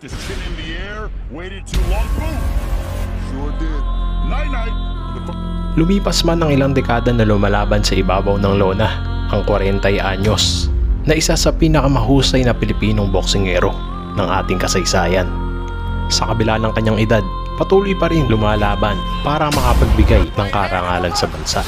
Just chin in the air, waited too long, boom! Sure did. Night-night. Lumipas man ng ilang dekada na lumalaban sa ibabaw ng lona, ang 40 anyos, na isa sa pinakamahusay na Pilipinong boksingero ng ating kasaysayan. Sa kabila ng kanyang edad, patuloy pa rin lumalaban para makapagbigay ng karangalan sa bansa.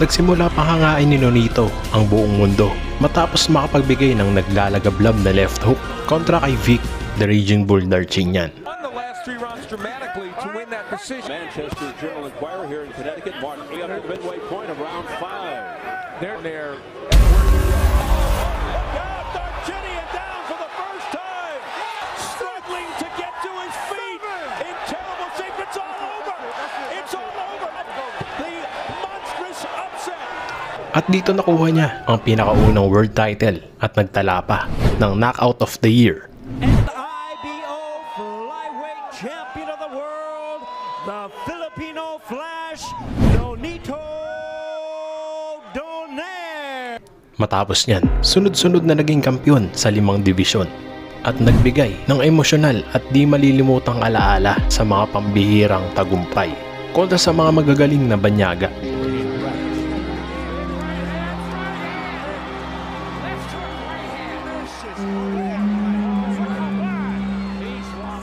Nagsimula panghangain ni Nonito ang buong mundo matapos makapagbigay ng naglalagablab na left hook kontra kay Vic, the Raging Bull Darchinyan. Manchester Journal-Inquirer here in Connecticut marked 800 midway point of round 5. There. Darchinyan down for the first time, struggling to get to his feet in terrible shape. It's all over. It's all over. The monstrous upset. At dito nakuha niya ang pinakaunang world title at nagtala pa ng Knockout of the Year. Champion of the world, the Filipino Flash, Nonito Donaire. Matapos niyan, sunod-sunod na naging kampiyon sa 5 dibisyon at nagbigay ng emosyonal at di malilimutang alaala sa mga pambihirang tagumpay kontra sa mga magagaling na banyaga.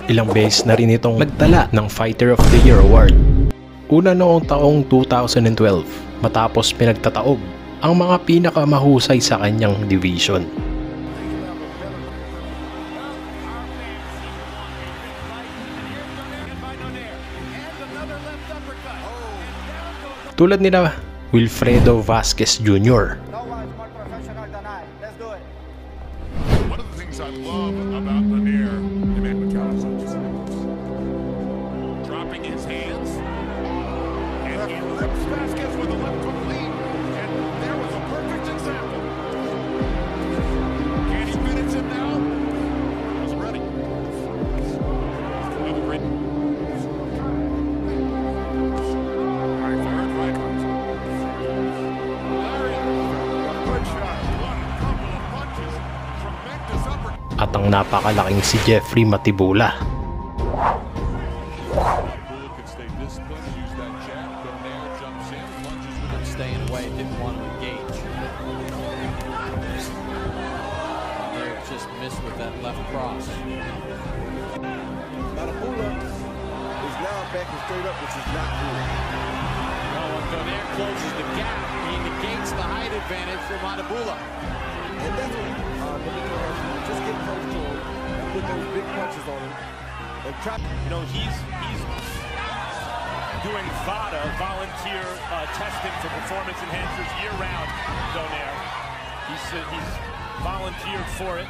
Ilang beses na rin itong nagtala ng Fighter of the Year Award. Una noong taong 2012 matapos pinagtataob ang mga pinakamahusay sa kanyang division. Tulad nila Wilfredo Vasquez Jr. One of the things I love about Donaire, dropping his hands, and he rips Vasquez with a left hook lead, and there was a perfect example. Can he finish him now? He's ready. Another great. Right, third, right. Larry, good shot. What a couple of punches. Tremendous uppercut. At ang napakalaking si Jeffrey Matibula. Staying away, didn't want to engage. They just missed with that left cross. Matibula is now backing straight up, which is not good. When Donaire closes the gap, he negates the height advantage for Matibula. And that's what Nonito has to do. Just get close to him, put those big punches on him, and try. You know, he's doing VADA, volunteer testing for performance enhancers year-round, Donaire. He's volunteered for it.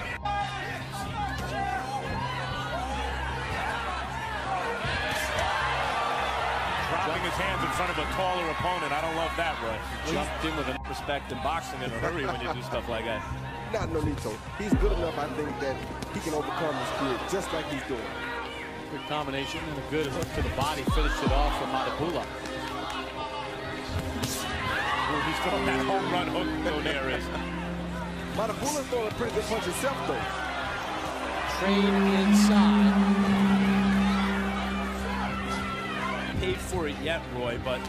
Dropping his hands in front of a taller opponent. I don't love that, Roy. Jumped in with enough respect in boxing in a hurry when you do stuff like that. Not Nonito. He's good enough, I think, that he can overcome his fear, just like he's doing. Good combination and a good hook to the body. Finished it off for Matibula. He's throwing that home run hook, Donaire is. Matibula's throwing a pretty good punch himself, though. Trade inside. Paid for it yet, Roy, but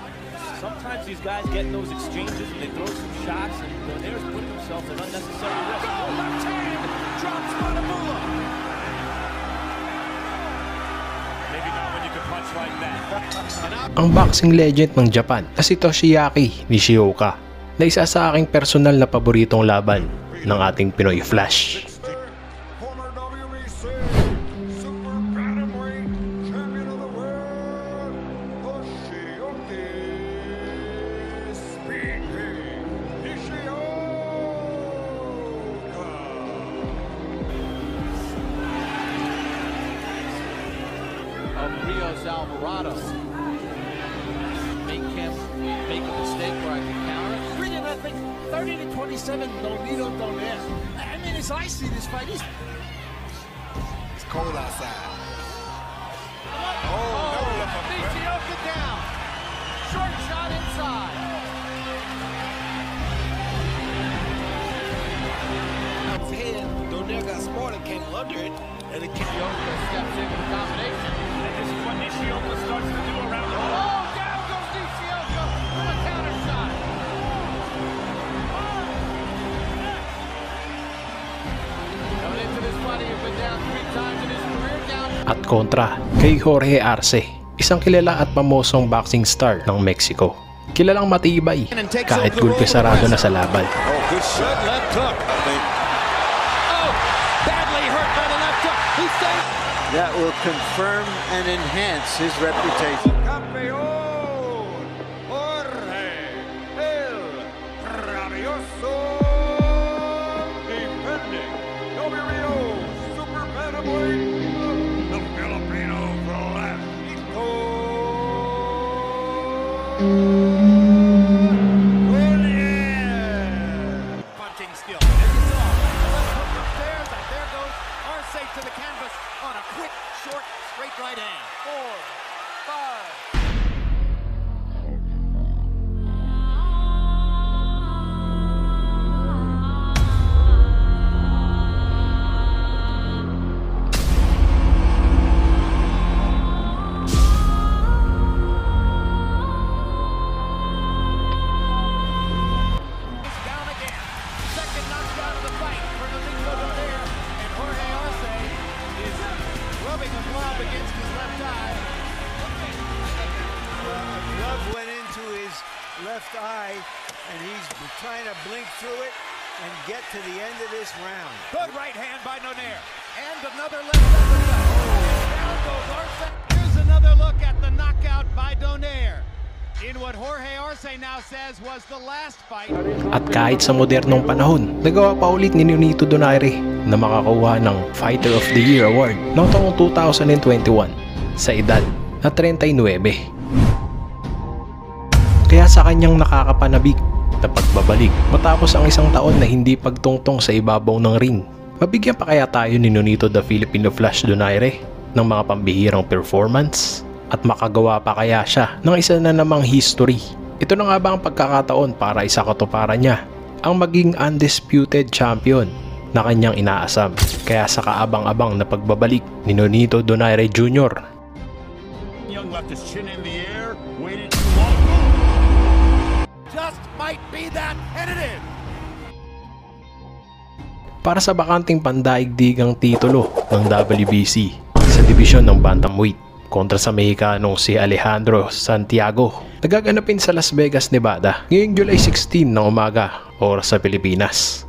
sometimes these guys get in those exchanges and they throw some shots, and Donaire's putting himself in unnecessary risk. Oh, left hand! Drops Matibula! Maybe not when you can punch like that. Ang boxing legend ng Japan na si Toshiaki Nishioka na isa sa aking personal na paboritong laban ng ating Pinoy Flash. Former WBC Super Bantamweight Champion of the World, Toshiaki Speedy Nishioka. Of Rios Alvarado. Make a mistake where I can counter it. Brilliant, I think 30 to 27, Nonito Donaire. I mean, as I see this fight, It's cold outside. Nishioka down. Short shot inside. His head, Donaire got under it. And again, Nishioka steps in with the combination. And this is what Nishioka starts to do around the horn. Oh, down goes Nishioka from a counter shot. Coming into this fight, he's been down 3 times in his career. At kontra kay Jorge Arce, isang kilala at pamosong boxing star ng Mexico. Kilalang matibay kahit gulpe sarado na sa laban. Oh, good shot. Left hook. Oh, badly hurt by the left hook. He stays. That will confirm and enhance his reputation. Campeón Jorge El Rabioso, defending WBO Super Bantamweight, the Filipino Velasquez. Punching skill. As you saw, the left hook upstairs, and there goes Arce to the canvas on a quick, short, straight right hand. 4, 5. Down again. Second knockdown of the fight for Nonito Donaire, and Jorge Arce is rubbing a glove against his left eye. A glove went into his left eye, and he's trying to blink through it and get to the end of this round. Good right hand by Donaire. And another left uppercut. And down goes Arce. Here's another look at the knockout by Donaire. In what Jorge Arce now says was the last fight. At kahit sa modernong panahon, nagawa pa ulit ni Nonito Donaire na makakuha ng Fighter of the Year Award noong taong 2021 sa edad na 39. Kaya sa kanyang nakakapanabik na pagbabalik matapos ang isang taon na hindi pagtungtong sa ibabaw ng ring, mabigyan pa kaya tayo ni Nonito the Filipino Flash Donaire ng mga pambihirang performance? At makagawa pa kaya siya ng isa na namang history? Ito na nga ba ang pagkakataon para isakatuparan niya ang maging undisputed champion na kanyang inaasam? Kaya sa kaabang-abang na pagbabalik ni Nonito Donaire Jr. Young left his chin in the air, waited too long. Just might be that, and it is. Para sa bakanting pandaigdigang titulo ng WBC sa dibisyon ng Bantamweight kontra sa Mexicanong si Alejandro Santiago, nagaganapin sa Las Vegas, Nevada ngayong July 16 ng umaga, oras sa Pilipinas.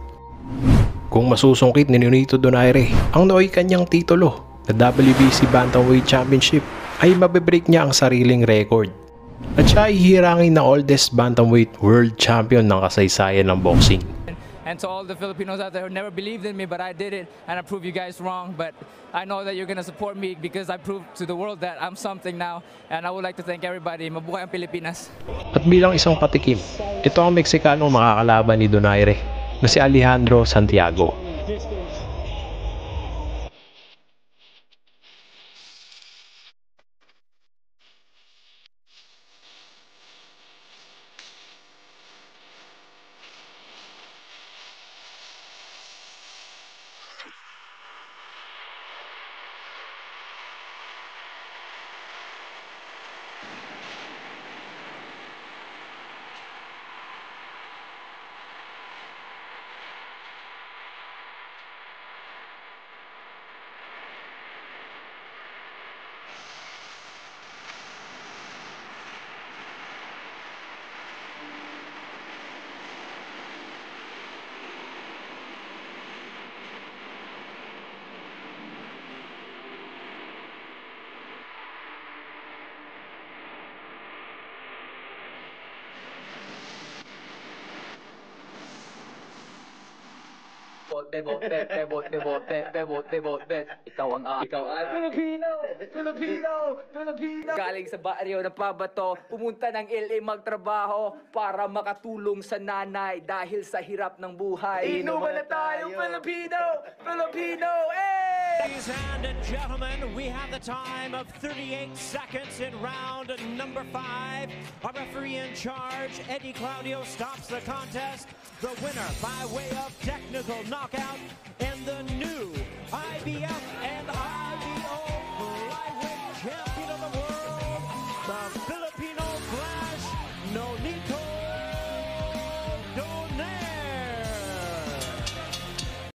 Kung masusungkit ni Nonito Donaire ang nooy kanyang titulo na WBC Bantamweight Championship, ay mabibreak niya ang sariling record at siya ay hihirangin na oldest Bantamweight World Champion ng kasaysayan ng boxing. And to all the Filipinos out there who never believed in me, but I did it, and I proved you guys wrong. But I know that you're gonna support me because I proved to the world that I'm something now. And I would like to thank everybody. Mabuhay ang Pilipinas. At bilang isang patikim, ito ang Mexicanong makakalaban ni Donaire na si Alejandro Santiago. Filipino. Galing sa baryo na pabato, pumunta ng LA magtrabaho para makatulong sa nanay dahil sa hirap ng buhay. Inuman na tayo, Filipino, eh! Ladies and gentlemen, we have the time of 38 seconds in round number 5. Our referee in charge, Eddie Claudio, stops the contest. The winner by way of technical knockout in the new